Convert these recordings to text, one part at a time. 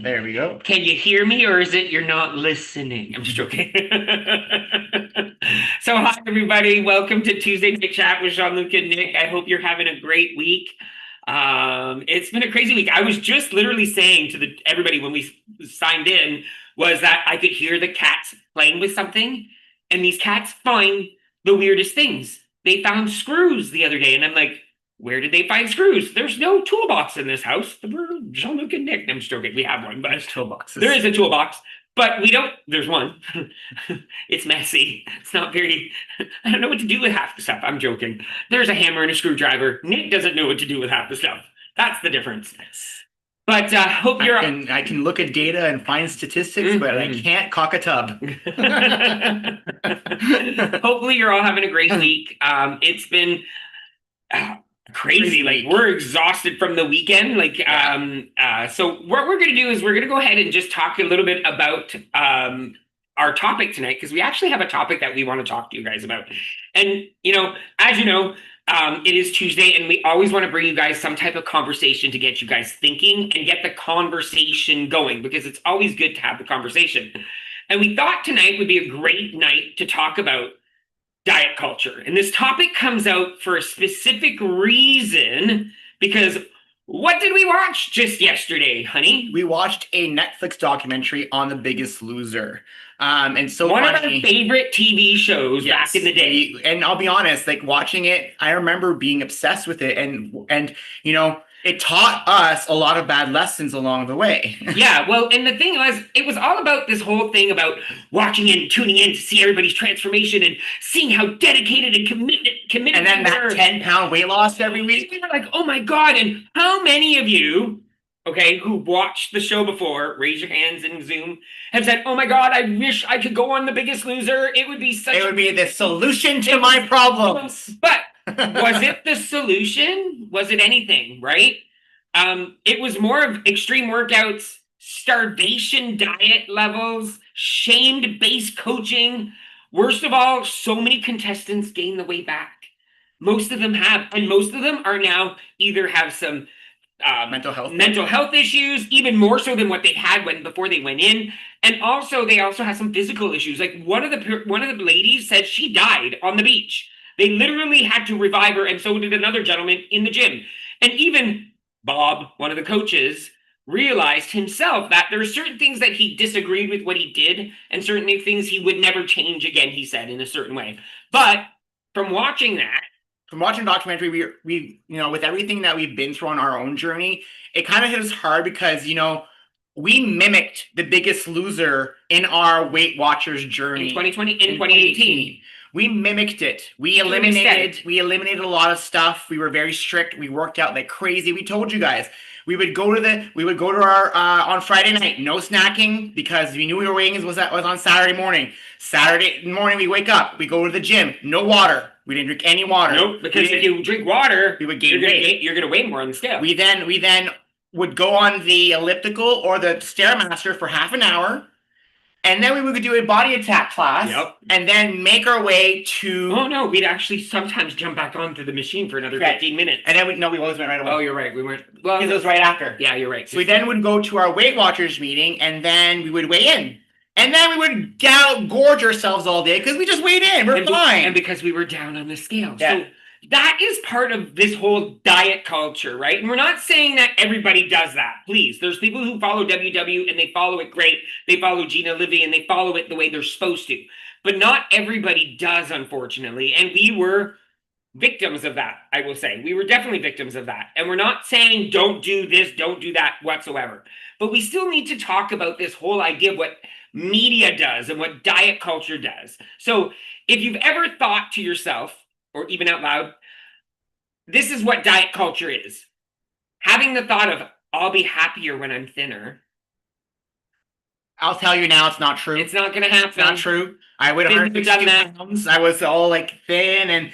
There we go. Can you hear me, or is it you're not listening? I'm just joking. So, hi, everybody. Welcome to Tuesday Night Chat with Jean-Luc and Nick. I hope you're having a great week. It's been a crazy week. I was just literally saying to everybody when we signed in was that I could hear the cats playing with something, and these cats find the weirdest things. They found screws the other day, and I'm like, where did they find screws? There's no toolbox in this house. We're Jean-Luc and Nick. I'm just joking. We have one, but There's toolboxes. there is a toolbox, but we don't. There's one. It's messy. It's not very. I don't know what to do with half the stuff. I'm joking. There's a hammer and a screwdriver. Nick doesn't know what to do with half the stuff. That's the difference. But hope you're. I can look at data and find statistics, but I can't cock a tub. Hopefully, you're all having a great week. It's been crazy. Like, we're exhausted from the weekend. Like, so what we're going to do is we're going to go ahead and just talk a little bit about our topic tonight, because we actually have a topic that we want to talk to you guys about. And, as you know, it is Tuesday, and we always want to bring you guys some type of conversation to get you guys thinking and get the conversation going, because it's always good to have the conversation. And we thought tonight would be a great night to talk about diet culture. And this topic comes out for a specific reason, because what did we watch just yesterday, honey? We watched a Netflix documentary on The Biggest Loser. And so one of our favorite TV shows back in the day. And I'll be honest, like, watching it, I remember being obsessed with it, and it taught us a lot of bad lessons along the way. Yeah, well, and the thing was, it was all about this whole thing about watching and tuning in to see everybody's transformation and seeing how dedicated and committed. And then that 10-pound weight loss every week. We were like, oh my God. And how many of you, who watched the show before, raise your hands in Zoom, have said, oh my God, I wish I could go on The Biggest Loser. It would be the solution to my problems. But was it the solution? Was it anything, right? It was more of extreme workouts, starvation diet levels, shamed base coaching. Worst of all, so many contestants gained the weight back. Most of them have, and most of them are now either have some mental health issues, even more so than what they had before they went in, and also they also have some physical issues. Like one of the ladies said she died on the beach. They literally had to revive her, and so did another gentleman in the gym. And even Bob, one of the coaches, realized himself that there are certain things that he disagreed with what he did, and certain things he would never change again, he said, in a certain way. But from watching documentary, we with everything that we've been through on our own journey, it kind of hit us hard because, we mimicked The Biggest Loser in our Weight Watchers journey. In 2018. We mimicked it. We eliminated a lot of stuff. We were very strict. We worked out like crazy. We told you guys. We would go to our on Friday night, no snacking, because we knew we were weighing was on Saturday morning. Saturday morning we wake up, we go to the gym, no water. We didn't drink any water. Nope, because if you drink water, we would gain weight. You're gonna weigh more on the scale. We then would go on the elliptical or the Stairmaster for half an hour. And then we would do a body attack class. Yep. And then make our way to... Oh, no. We'd actually sometimes jump back onto the machine for another 15 minutes. And then we always went right away. Oh, you're right. We weren't... Well, because it was right after. Yeah, you're right. So we then would go to our Weight Watchers meeting, and then we would weigh in. And then we would gorge ourselves all day because we just weighed in. We're fine. And because we were down on the scale. Yeah. So that is part of this whole diet culture, right? And we're not saying that everybody does that. Please. There's people who follow WW and they follow it great. They follow Gina Livy and they follow it the way they're supposed to. But not everybody does, unfortunately. And we were victims of that, I will say. We were definitely victims of that. And we're not saying don't do this, don't do that whatsoever. But we still need to talk about this whole idea of media does and what diet culture does. So if you've ever thought to yourself, or even out loud, this is what diet culture is. Having the thought of, I'll be happier when I'm thinner. I'll tell you now, it's not true. It's not going to happen. It's not true. I weighed Been there, done 160 that. pounds. I was all like thin, and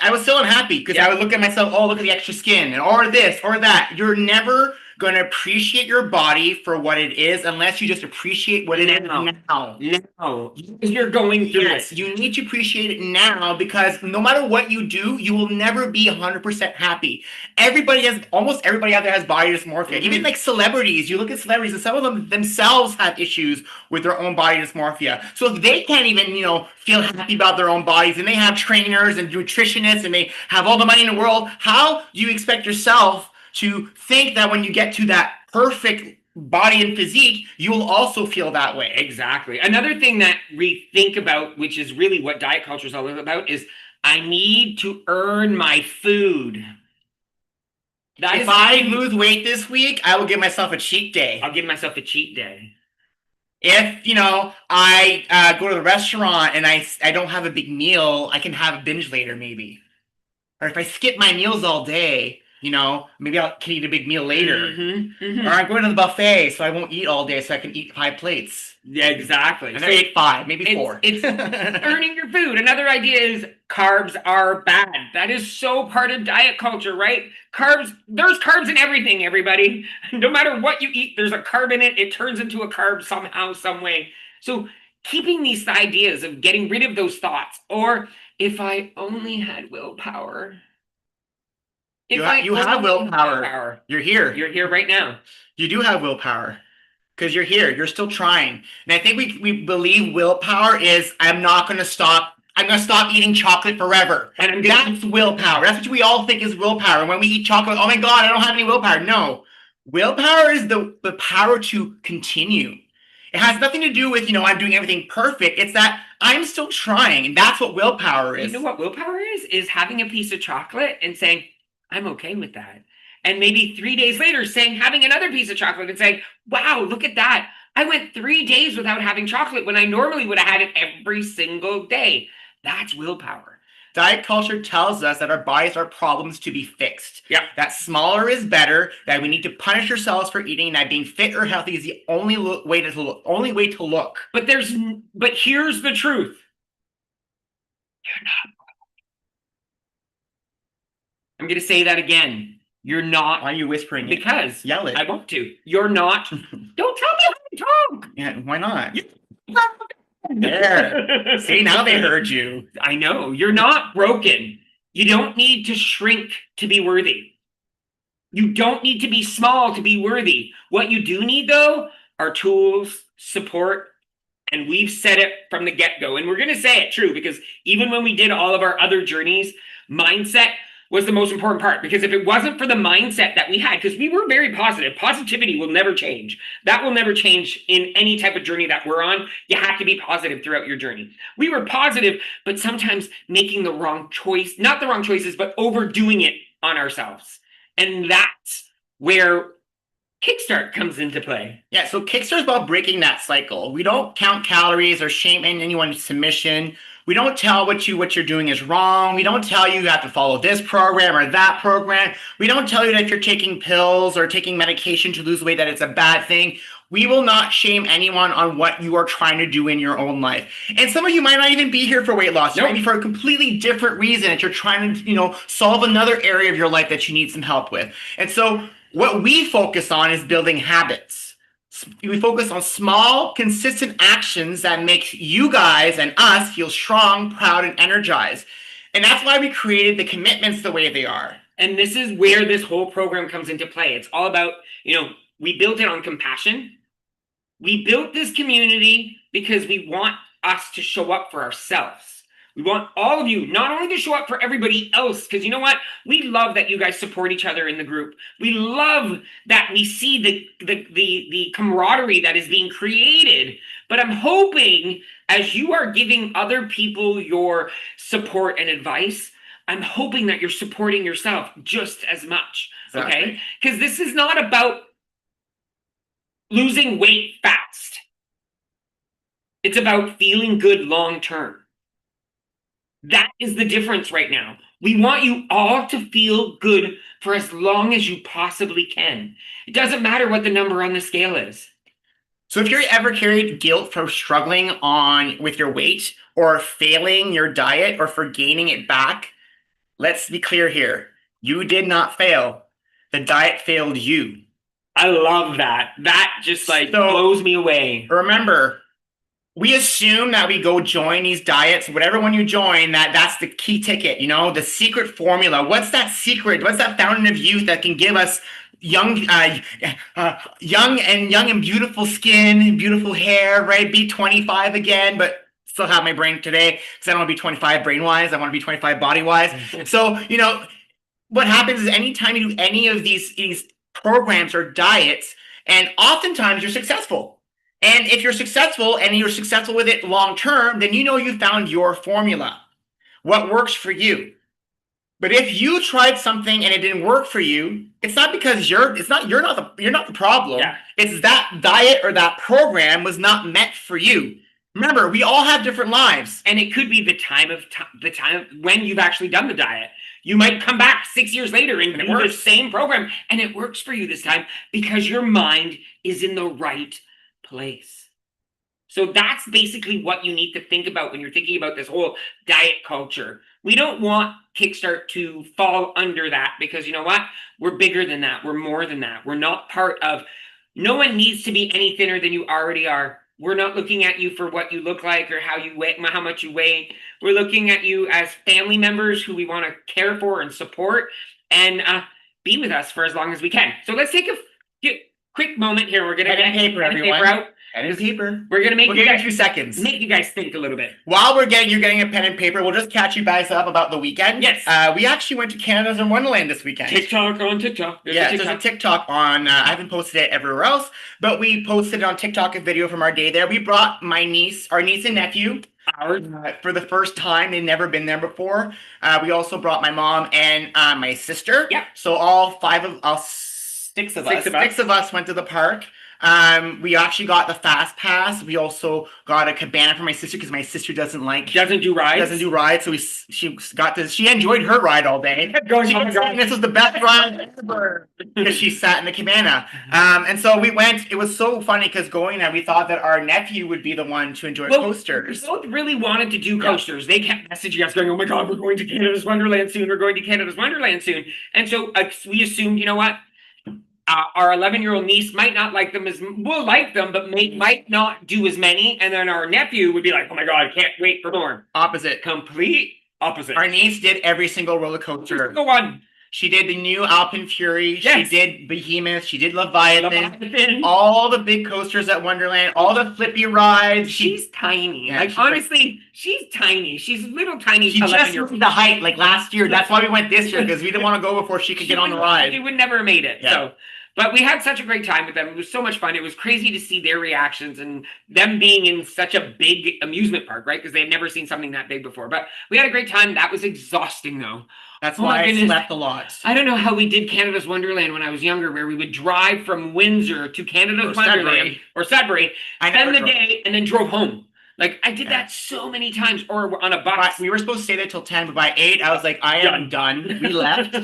I was still unhappy because I would look at myself, oh, look at the extra skin, and or this or that. You're never going to appreciate your body for what it is unless you just appreciate what it is now. No, you're going through Yes, it. you need to appreciate it now because no matter what you do, you will never be 100% happy. Almost everybody out there has body dysmorphia. Even like celebrities, you look at celebrities and some of them themselves have issues with their own body dysmorphia. So if they can't even, feel happy about their own bodies and they have trainers and nutritionists and they have all the money in the world, how do you expect yourself to think that when you get to that perfect body and physique, you will also feel that way? Exactly. Another thing that we think about, which is really what diet culture is all about, is I need to earn my food. If I lose weight this week, I will give myself a cheat day. I'll give myself a cheat day. If, I go to the restaurant and I don't have a big meal, I can have a binge later maybe. Or if I skip my meals all day, maybe I can eat a big meal later. Or I'm going to the buffet, so I won't eat all day, so I can eat 5 plates. Yeah, exactly. And I ate 5, maybe 4. It's earning your food. Another idea is carbs are bad. That is so part of diet culture, right? There's carbs in everything, everybody. No matter what you eat, there's a carb in it. It turns into a carb somehow, some way. So keeping these ideas of getting rid of those thoughts, or if I only had willpower. You have willpower. You're here. You're here right now. You do have willpower because you're here. You're still trying. And I think we believe willpower is I'm going to stop eating chocolate forever. And that's willpower. That's what we all think is willpower. And when we eat chocolate, oh my God, I don't have any willpower. No. Willpower is the power to continue. It has nothing to do with, I'm doing everything perfect. It's that I'm still trying. And that's what willpower is. You know what willpower is? Is having a piece of chocolate and saying, I'm okay with that. And maybe 3 days later having another piece of chocolate and saying, wow, look at that. I went 3 days without having chocolate when I normally would have had it every single day. That's willpower. Diet culture tells us that our bodies are problems to be fixed. Yeah. That smaller is better, that we need to punish ourselves for eating, that being fit or healthy is the only way to look. But here's the truth. You're not. I'm going to say that again. You're not. Why are you whispering? Because yell it. I want to. You're not. Don't tell me how to talk. Yeah, why not? There. See, now they heard you. I know. You're not broken. You don't need to shrink to be worthy. You don't need to be small to be worthy. What you do need, though, are tools, support, and we've said it from the get-go. And we're going to say it true because even when we did all of our other journeys, mindset was the most important part, because if it wasn't for the mindset that we had, because we were very positive, positivity will never change. That will never change in any type of journey that we're on. You have to be positive throughout your journey. We were positive, but sometimes making the wrong choice, not the wrong choices, but overdoing it on ourselves. And that's where KickStart comes into play. Yeah, so KickStart is about breaking that cycle. We don't count calories or shame anyone's submission. We don't tell what you're doing is wrong. We don't tell you have to follow this program or that program. We don't tell you that if you're taking pills or taking medication to lose weight that it's a bad thing. We will not shame anyone on what you are trying to do in your own life. And some of you might not even be here for weight loss. Maybe for a completely different reason that you're trying to, solve another area of your life that you need some help with. And so what we focus on is building habits. We focus on small, consistent actions that make you guys and us feel strong, proud, and energized. And that's why we created the commitments the way they are. And this is where this whole program comes into play. It's all about, we built it on compassion. We built this community because we want us to show up for ourselves. We want all of you not only to show up for everybody else, because you know what? We love that you guys support each other in the group. We love that we see the camaraderie that is being created. But I'm hoping as you are giving other people your support and advice, I'm hoping that you're supporting yourself just as much. Exactly. Okay? Because this is not about losing weight fast. It's about feeling good long term. That is the difference right now. We want you all to feel good for as long as you possibly can. It doesn't matter what the number on the scale is. So if you're ever carried guilt for struggling on with your weight or failing your diet or for gaining it back, let's be clear here. You did not fail. The diet failed you. I love that. That just like blows me away. Remember, we assume that we go join these diets, whatever one you join, that's the key ticket, you know, the secret formula. What's that secret? What's that fountain of youth that can give us young and beautiful skin, beautiful hair, right? Be 25 again, but still have my brain today because I don't want to be 25 brain-wise. I want to be 25 body-wise. So, you know, what happens is anytime you do any of these programs or diets, and oftentimes you're successful. And if you're successful and you're successful with it long term, then you know you found your formula, what works for you. But if you tried something and it didn't work for you, it's not because you're not the problem. Yeah. It's that diet or that program was not meant for you. Remember, we all have different lives, and it could be the time when you've actually done the diet. You might come back 6 years later and do the same program, and it works for you this time because your mind is in the right place. So that's basically what you need to think about when you're thinking about this whole diet culture. We don't want KickStart to fall under that because you know what? We're bigger than that. We're more than that. We're not part of, no one needs to be any thinner than you already are. We're not looking at you for what you look like or how you weigh, how much you weigh. We're looking at you as family members who we want to care for and support and be with us for as long as we can. So let's take a quick moment here. We're going to get paper out. And paper. We're going to make you guys 2 seconds. Make you guys think a little bit. While you're getting a pen and paper, we'll just catch you guys up about the weekend. Yes. We actually went to Canada's in Wonderland this weekend. TikTok on TikTok. There's a TikTok on, I haven't posted it everywhere else, but we posted on TikTok a video from our day there. We brought our niece and nephew. For the first time. They'd never been there before. We also brought my mom and my sister. Yeah. So six of us went to the park. We actually got the fast pass. We also got a cabana for my sister because my sister doesn't do rides. So she enjoyed her ride all day. This was the best ride ever because she sat in the cabana. And so we went. It was so funny because going there, we thought that our nephew would be the one to enjoy coasters. We both really wanted to do coasters. They kept messaging us going, "Oh my God, we're going to Canada's Wonderland soon. We're going to Canada's Wonderland soon." And so we assumed, you know what? Our 11-year-old niece might not like them we'll like them, but might not do as many. And then our nephew would be like, "Oh my God, I can't wait for more." Complete opposite. Our niece did every single roller coaster. Go on. She did the new Alpine Fury. Yes. She did Behemoth. She did Leviathan. All the big coasters at Wonderland. All the flippy rides. She's tiny. Yeah, honestly, she's tiny. She's little tiny. She just moved the height like last year. That's why we went this year because we didn't want to go before she could get on the ride. She would never have made it. Yeah. So. But we had such a great time with them. It was so much fun. It was crazy to see their reactions and them being in such a big amusement park, right? Because they had never seen something that big before. But we had a great time. That was exhausting, though. That's why I slept a lot. I don't know how we did Canada's Wonderland when I was younger, where we would drive from Windsor to Canada's Wonderland or Sudbury, spend the day, and then drove home. Like, I did that so many times, or on a bus. We were supposed to stay there till 10, but by 8, I was like, I am done. We left.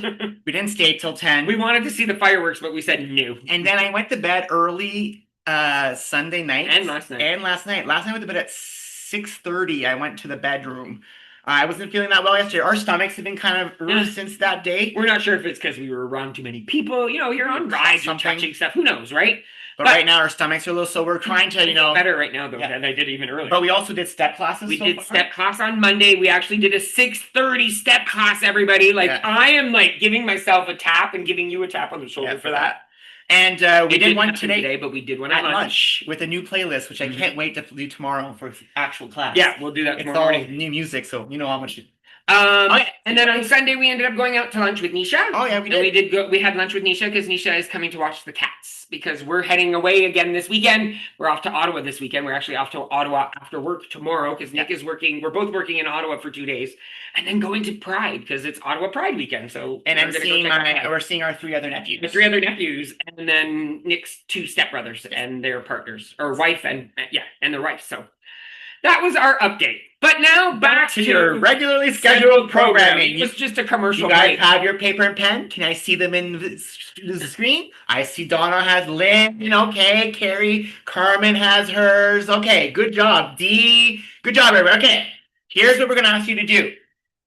We didn't stay till 10. We wanted to see the fireworks, but we said no. And then I went to bed early Sunday night. And last night. Last night I went to bed at 6:30. I went to the bedroom. I wasn't feeling that well yesterday. Our stomachs have been kind of since that day. We're not sure if it's because we were around too many people. You know, you're on rides, you're touching stuff. Who knows, right? But right now our stomachs are a little, so we're trying to, better right now though than I did even earlier. But we also did step classes. We did step class on Monday. We actually did a 6:30 step class, everybody. I am giving myself a tap and giving you a tap on the shoulder for that. And we did one today, but we did one at lunch with a new playlist, which I can't wait to do tomorrow for actual class. Yeah, we'll do that tomorrow morning. It's all new music, so you know how much. And then on Sunday we ended up going out to lunch with Nisha. Oh yeah, we did. We had lunch with Nisha because Nisha is coming to watch the cats because we're heading away again this weekend. We're off to Ottawa this weekend. We're actually off to Ottawa after work tomorrow because Nick is working. We're both working in Ottawa for 2 days, and then going to Pride because it's Ottawa Pride weekend. So we're seeing our 3 other nephews. The 3 other nephews, and then Nick's 2 stepbrothers and their partners or wife and their wife. So. that was our update. But now back to your regularly scheduled programming. It was just a commercial. You guys break. have your paper and pen? Can I see them in the screen? I see Donna has Lynn. Okay, Carrie, Carmen has hers. Okay, good job. D, good job, everybody. Okay, here's what we're gonna ask you to do.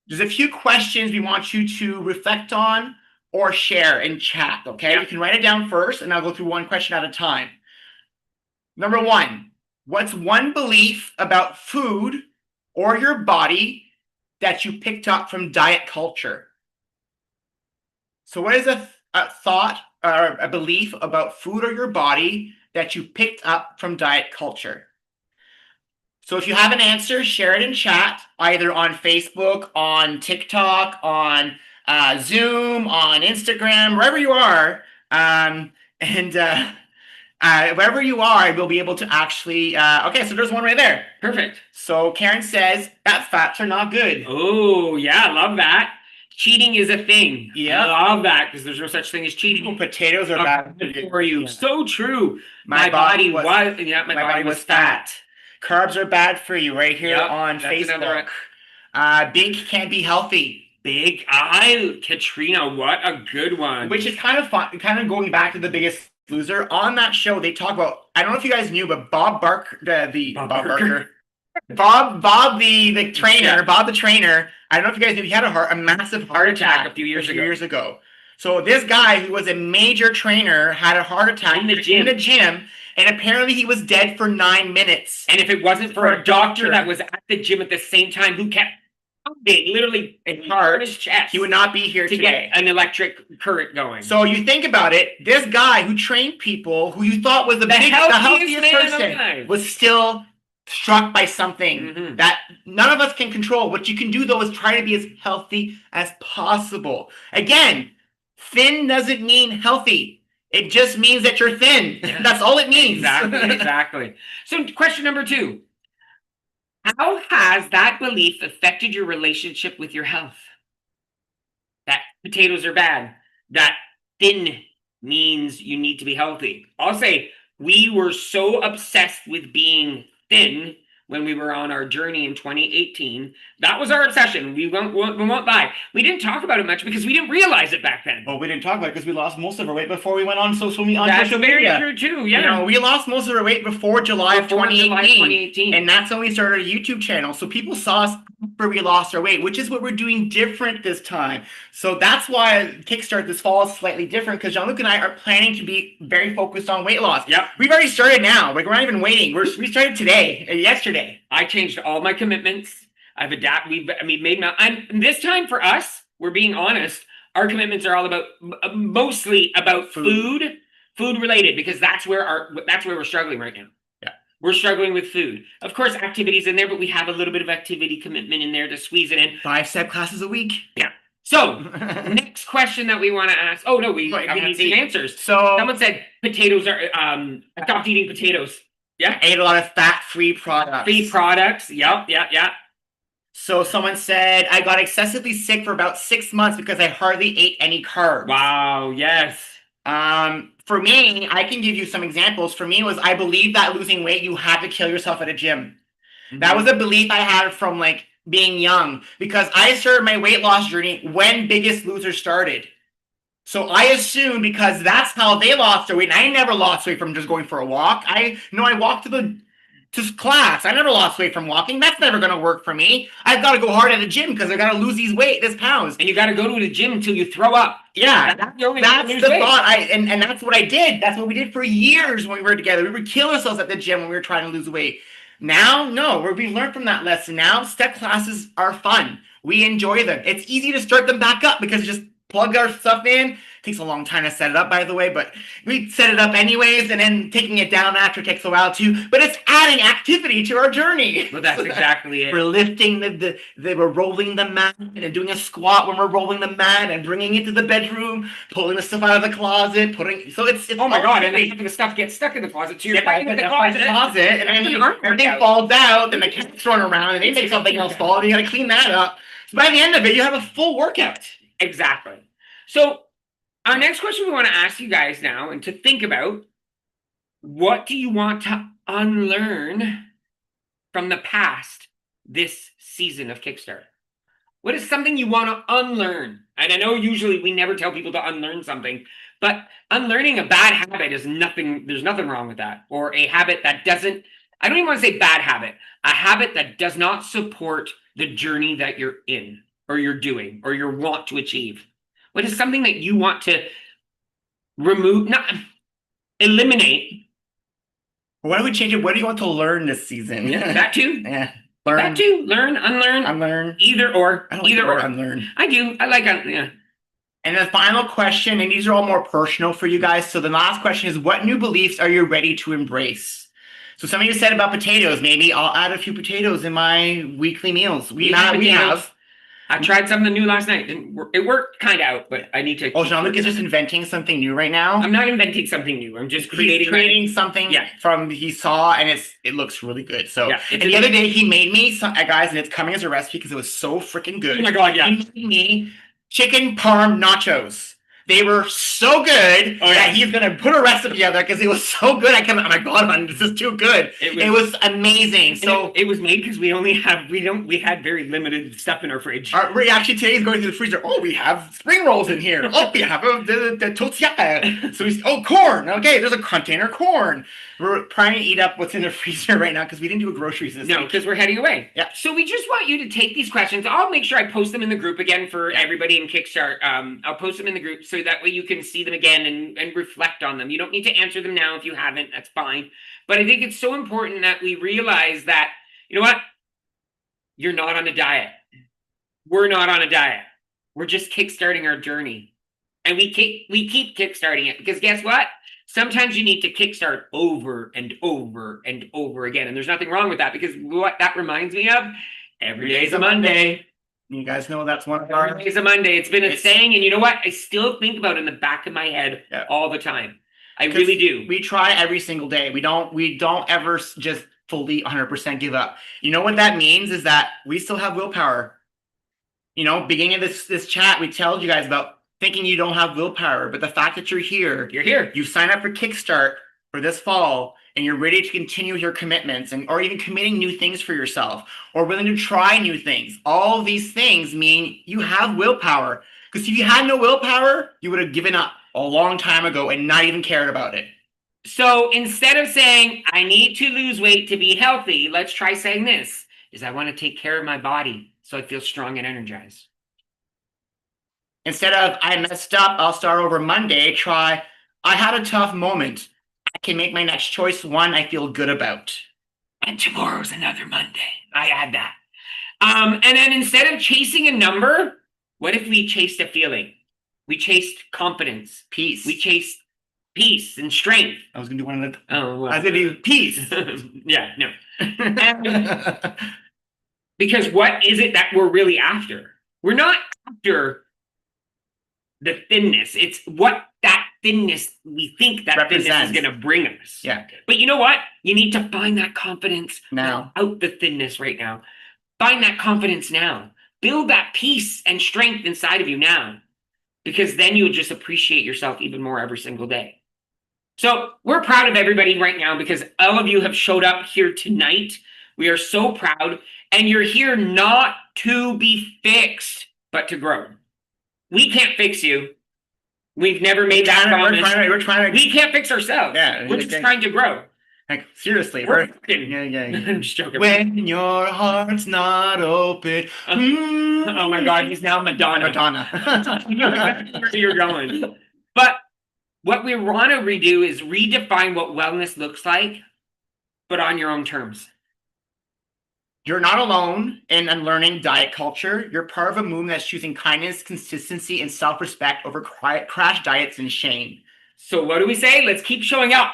There's a few questions we want you to reflect on or share in chat. Okay, you can write it down first, and I'll go through one question at a time. Number one, what's one belief about food or your body that you picked up from diet culture? So what is a thought or a belief about food or your body that you picked up from diet culture? So if you have an answer, share it in chat, either on Facebook, on TikTok, on Zoom, on Instagram, wherever you are. Wherever you are, we'll be able to actually. Okay, so there's one right there. Perfect. So Karen says that fats are not good. Oh, yeah, love that. Cheating is a thing. Yeah. I love that because there's no such thing as cheating. Potatoes are bad for you. Yeah. So true. My body was fat. Carbs are bad for you right here on Facebook. Big can't be healthy. Big. Katrina, what a good one. Which is kind of fun, kind of going back to The Biggest Loser. On that show, they talk about, I don't know if you guys knew, but Bob the trainer, Bob the trainer, I don't know if you guys knew, he had a massive heart attack a few years ago. So this guy who was a major trainer had a heart attack in the gym, and apparently he was dead for 9 minutes. And if it wasn't for a doctor that was at the gym at the same time who kept literally hard his chest, he would not be here to today. Get an electric current going. So you think about it, this guy who trained people, who you thought was the healthiest person, was still struck by something that none of us can control. What you can do, though, is try to be as healthy as possible. Again, thin doesn't mean healthy. It just means that you're thin. Yeah. That's all it means. Exactly. So question number 2. How has that belief affected your relationship with your health? That potatoes are bad. That thin means you need to be healthy. I'll say we were so obsessed with being thin when we were on our journey in 2018. That was our obsession. We won't lie. We didn't talk about it much because we didn't realize it back then. Well, we didn't talk about it because we lost most of our weight before we went on social media. That's very true too. Yeah, you know, we lost most of our weight before July of 2018, and that's when we started a YouTube channel. So people saw us after we lost our weight, which is what we're doing different this time. So that's why KickStart this fall is slightly different, because Jean-Luc and I are planning to be very focused on weight loss. Yep. We've already started now. Like, we're not even waiting. We started today, yesterday. I changed all my commitments. I've adapted. We've made and this time for us, we're being honest. Our commitments are all about mostly about food related, because that's where we're struggling right now. Yeah, we're struggling with food. Of course, activities in there, but we have a little bit of activity commitment in there to squeeze it in. 5-step classes a week. Yeah. So next question that we want to ask. Oh no, we need the answers. So someone said potatoes are stopped eating potatoes. Yeah. I ate a lot of fat-free products. Yep. So someone said, I got excessively sick for about 6 months because I hardly ate any carbs. Wow, yes. For me, I can give you some examples. For me, I believe that losing weight, you had to kill yourself at a gym. That was a belief I had from being young, because I started my weight loss journey when Biggest Loser started. So I assumed, because that's how they lost their weight, and I never lost weight from just going for a walk. I walked to class. I never lost weight from walking. That's never going to work for me. I've got to go hard at the gym because I got to lose this pounds. And you got to go to the gym until you throw up. Yeah, that's the thought. And that's what I did. That's what we did for years when we were together. We would kill ourselves at the gym when we were trying to lose weight. Now, no, we learned from that lesson. Now, step classes are fun. We enjoy them. It's easy to start them back up because just plug our stuff in. Takes a long time to set it up, by the way, but we set it up anyways, and then taking it down after takes a while too. But it's adding activity to our journey. Well, that's exactly it. We're lifting we're rolling the mat and doing a squat when we're rolling the mat and bringing it to the bedroom, pulling the stuff out of the closet, so it's oh my god, and then the stuff gets stuck in the closet. So you're fighting with the closet, and then everything falls out, and the cat's thrown around, and they make something else fall, and you gotta clean that up. So by the end of it, you have a full workout. Exactly. So our next question we want to ask you guys now, and to think about, what do you want to unlearn from the past this season of Kickstart? What is something you want to unlearn? And I know usually we never tell people to unlearn something, but unlearning a bad habit is nothing, there's nothing wrong with that. Or a habit that doesn't, I don't even want to say bad habit, a habit that does not support the journey that you're in, or you're doing, or you want to achieve. What is something that you want to remove, not eliminate? Why don't we change it? What do you want to learn this season? That too. Yeah. Learn. That too. Learn, unlearn. Unlearn. Either or. I don't either like or. Unlearn. I do. I like yeah. And the final question, and these are all more personal for you guys. So the last question is, what new beliefs are you ready to embrace? So some of you said about potatoes. Maybe I'll add a few potatoes in my weekly meals. We have. I tried something new last night. It worked kind of out, but I need to. Oh, Jean-Luc is just inventing something new right now. I'm not inventing something new. I'm just creating something from he saw, and it looks really good. So, yeah, and the other day he made me some guys, and it's coming as a recipe because it was so freaking good. Oh my god, yeah! He made me chicken parm nachos. They were so good that he's gonna put a recipe together because it was so good. Oh my god, this is too good. It was amazing. So it was made because we had very limited stuff in our fridge. Actually, today he's going through the freezer. Oh, we have spring rolls in here. Oh, we have the tortilla. So corn. Okay, there's a container of corn. We're trying to eat up what's in the freezer right now because we didn't do a groceries this week. No, because we're heading away. Yeah. So we just want you to take these questions. I'll make sure I post them in the group again for everybody in Kickstart. I'll post them in the group so that way you can see them again and reflect on them. You don't need to answer them now if you haven't. That's fine. But I think it's so important that we realize that, you know what? You're not on a diet. We're not on a diet. We're just kickstarting our journey. And we keep kickstarting it because guess what? Sometimes you need to kickstart over and over and over again. And there's nothing wrong with that because what that reminds me of, every day's a Monday. You guys know that's one of our... Every day's a Monday. It's been a saying, and you know what? I still think about it in the back of my head all the time. I really do. We try every single day. We don't ever just fully 100% give up. You know what that means is that we still have willpower. You know, beginning of this chat, we told you guys about thinking you don't have willpower, but the fact that you're here, you sign up for Kickstart for this fall, and you're ready to continue your commitments or even committing new things for yourself or willing to try new things. All these things mean you have willpower. Because if you had no willpower, you would have given up a long time ago and not even cared about it. So instead of saying, I need to lose weight to be healthy, let's try saying this, is I want to take care of my body so I feel strong and energized. Instead of, I messed up, I'll start over Monday, try, I had a tough moment. I can make my next choice one I feel good about. And tomorrow's another Monday. I add that. And then instead of chasing a number, what if we chased a feeling? We chased confidence. Peace. We chased peace and strength. I was going to do one of the... Oh, well. I was going to do peace. Yeah, no. And, because what is it that we're really after? We're not after the thinness. It's what that thinness we think that thinness is going to bring us. Yeah. But you know what? You need to find that confidence now. Out the thinness right now. Find that confidence now. Build that peace and strength inside of you now. Because then you'll just appreciate yourself even more every single day. So we're proud of everybody right now because all of you have showed up here tonight. We are so proud. And you're here not to be fixed, but to grow. We can't fix you. We've never made that promise. We're trying to... We can't fix ourselves. Yeah, we're just trying to grow. Like, seriously. We're I'm just joking. When your heart's not open. Oh my God, he's now Madonna. Where you're going. But what we want to redo is redefine what wellness looks like, but on your own terms. You're not alone in unlearning diet culture. You're part of a movement that's choosing kindness, consistency, and self-respect over crash diets and shame. So what do we say? Let's keep showing up.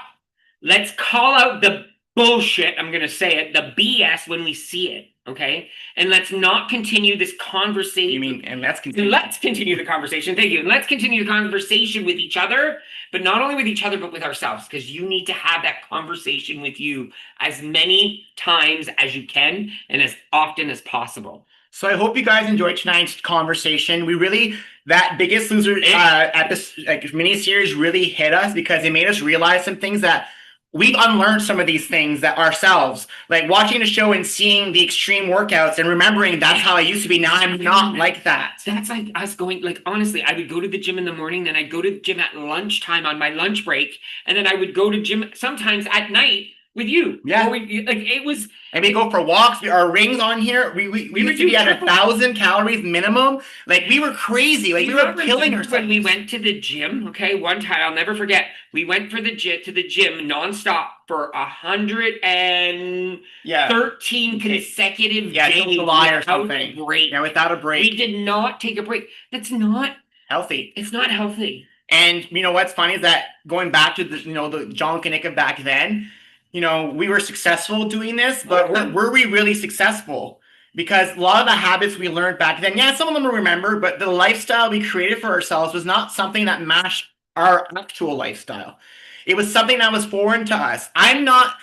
Let's call out the bullshit, I'm going to say it, the BS when we see it, okay? And let's not continue this conversation. You mean, and let's continue. Let's continue the conversation. Thank you. And let's continue the conversation with each other, but not only with each other, but with ourselves, because you need to have that conversation with you as many times as you can and as often as possible. So I hope you guys enjoyed tonight's conversation. We really, that Biggest Loser at this mini series really hit us because it made us realize some things that we've unlearned some of these things that ourselves, like watching a show and seeing the extreme workouts and remembering that's how I used to be. Now I'm not like that. That's like us going, like, honestly, I would go to the gym in the morning, then I'd go to the gym at lunchtime on my lunch break, and then I would go to gym sometimes at night with you. Yeah. Like, it was. And we go for walks. Our rings on here, we used to be at 1,000 calories minimum. Like we were crazy. Like we were killing ourselves. When we went to the gym, okay, one time I'll never forget. We went to the gym nonstop for 113 consecutive days. July or something. Break. Yeah, without a break. We did not take a break. That's not healthy. It's not healthy. And you know what's funny is that going back to the Jean-Luc and Nick of back then, we were successful doing this, but were we really successful? Because a lot of the habits we learned back then, yeah, some of them we remember, but the lifestyle we created for ourselves was not something that matched our actual lifestyle. It was something that was foreign to us. I'm not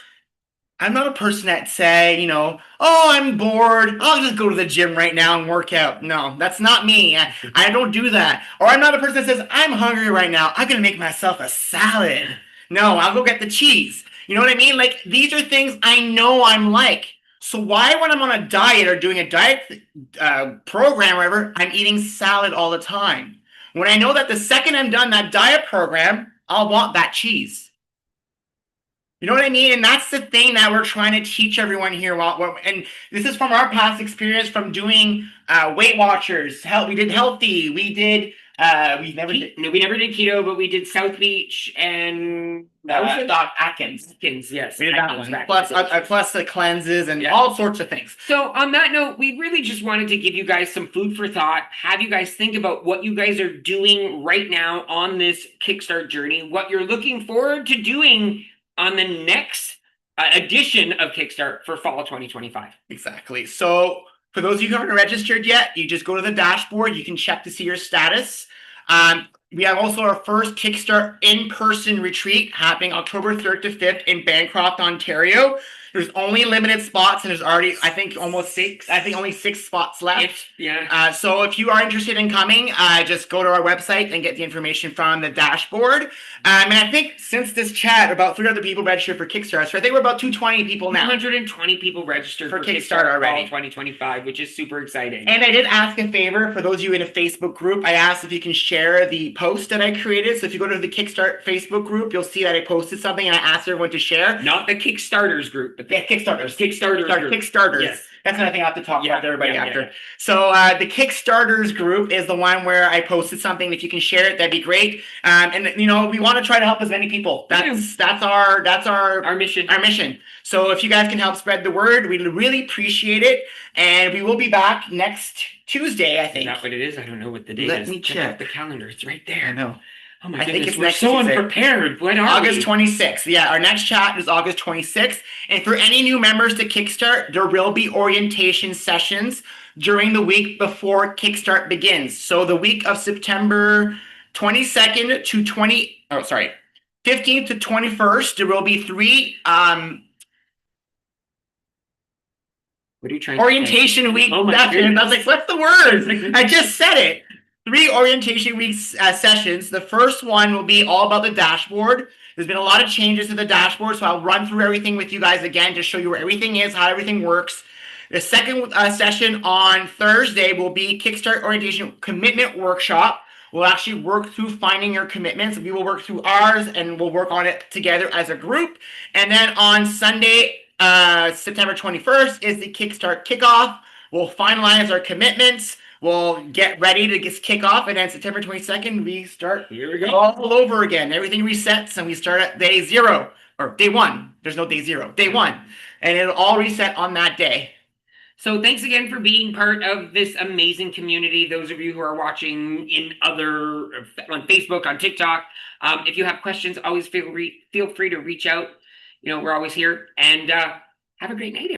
a person that say, oh, I'm bored, I'll just go to the gym right now and work out. No, that's not me. I don't do that. Or I'm not a person that says, I'm hungry right now, I'm gonna make myself a salad. No, I'll go get the cheese. You know what I mean? Like, these are things I know I'm like. So why, when I'm on a diet or doing a diet program or whatever, I'm eating salad all the time? When I know that the second I'm done that diet program, I'll want that cheese. You know what I mean? And that's the thing that we're trying to teach everyone here. And this is from our past experience from doing Weight Watchers. We did healthy. We did. We never did keto, but we did South Beach and Doc Atkins. Yes, we did that one. Plus the cleanses and all sorts of things. So on that note, we really just wanted to give you guys some food for thought. Have you guys think about what you guys are doing right now on this KickStart journey. What you're looking forward to doing on the next edition of KickStart for fall 2025. Exactly. So for those of you who haven't registered yet, you just go to the dashboard. You can check to see your status. We have also our first KickStart in-person retreat happening October 3rd to 5th in Bancroft, Ontario. There's only limited spots, and there's already, I think, only 6 spots left. So if you are interested in coming, just go to our website and get the information from the dashboard. And I think since this chat, about 3 other people registered for KickStart. So I think we're about 220 people now. 220 people registered for KickStart already. 2025, which is super exciting. And I did ask a favor for those of you in a Facebook group. I asked if you can share the post that I created. So if you go to the KickStart Facebook group, you'll see that I posted something and I asked everyone to share. Not the Kickstarters group. Yeah, Kickstarters. Kickstarters. Yes. That's another thing I have to talk about to everybody after. Yeah. So the Kickstarters group is the one where I posted something. If you can share it, that'd be great. And we want to try to help as many people. That's our mission. Our mission. So if you guys can help spread the word, we'd really appreciate it. And we will be back next Tuesday, I think. Is that what it is? I don't know what the date is. Let me check the calendar. It's right there. I know. Oh my goodness, think it's we're next so Tuesday. Unprepared. What are August 26th. Yeah, our next chat is August 26th. And for any new members to KickStart, there will be orientation sessions during the week before KickStart begins. So the week of September 22nd to 15th to 21st, there will be 3 what are you trying orientation to say? week. Oh my I was like, what's the word? I just said it. 3 orientation week sessions. The first one will be all about the dashboard. There's been a lot of changes to the dashboard, so I'll run through everything with you guys again to show you where everything is, how everything works. The second session on Thursday will be KickStart Orientation Commitment Workshop. We'll actually work through finding your commitments. We will work through ours, and we'll work on it together as a group. And then on Sunday, September 21st, is the KickStart Kickoff. We'll finalize our commitments. We'll get ready to kick off, and then September 22nd, we start all over again. Everything resets, and we start at day 0, or day 1. There's no day 0, day 1. And it'll all reset on that day. So thanks again for being part of this amazing community. Those of you who are watching on Facebook, on TikTok, if you have questions, always feel free to reach out. We're always here. And have a great night.